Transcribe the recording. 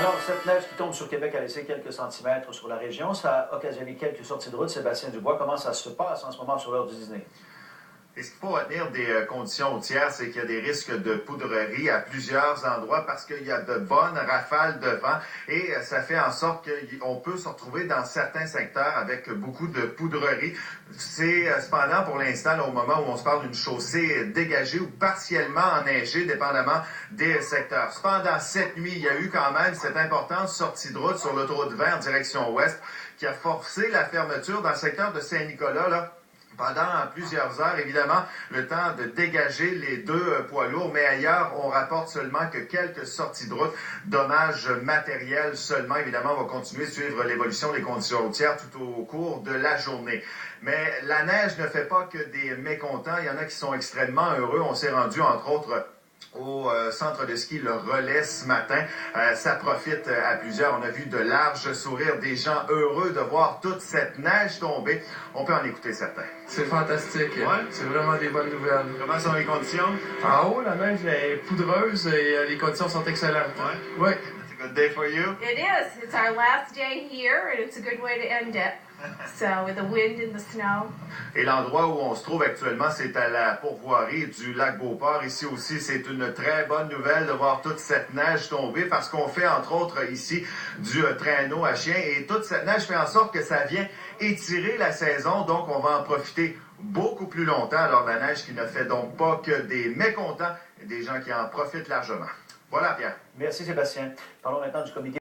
Alors, cette neige qui tombe sur Québec a laissé quelques centimètres sur la région. Ça a occasionné quelques sorties de route. Sébastien Dubois, comment ça se passe en ce moment sur l'heure du dîner? Et ce qu'il faut retenir des conditions routières, c'est qu'il y a des risques de poudrerie à plusieurs endroits parce qu'il y a de bonnes rafales de vent et ça fait en sorte qu'on peut se retrouver dans certains secteurs avec beaucoup de poudrerie. C'est cependant pour l'instant, au moment où on se parle d'une chaussée dégagée ou partiellement enneigée, dépendamment des secteurs. Cependant, cette nuit, il y a eu quand même cette importante sortie de route sur l'autoroute 20 en direction ouest qui a forcé la fermeture dans le secteur de Saint-Nicolas, là, pendant plusieurs heures, évidemment, le temps de dégager les deux poids lourds, mais ailleurs, on rapporte seulement que quelques sorties de route, dommages matériels seulement. Évidemment, on va continuer de suivre l'évolution des conditions routières tout au cours de la journée. Mais la neige ne fait pas que des mécontents. Il y en a qui sont extrêmement heureux. On s'est rendu, entre autres, au centre de ski Le Relais ce matin. Ça profite à plusieurs. On a vu de larges sourires, des gens heureux de voir toute cette neige tomber. On peut en écouter certains. C'est fantastique. Ouais. C'est vraiment des bonnes nouvelles. Comment sont les conditions? En haut, la neige est poudreuse et les conditions sont excellentes. Ouais. Oui. It's a good day for you? It is. It's our last day here, and it's a good way to end it. So, with the wind and the snow. Et l'endroit où on se trouve actuellement, c'est à la pourvoirie du lac Beauport. Ici aussi, c'est une très bonne nouvelle de voir toute cette neige tomber parce qu'on fait, entre autres, ici, du traîneau à chien. Et toute cette neige fait en sorte que ça vient étirer la saison. Donc, on va en profiter beaucoup plus longtemps. Alors, la neige qui ne fait donc pas que des mécontents et des gens qui en profitent largement. Voilà, Pierre. Merci, Sébastien. Parlons maintenant du comité.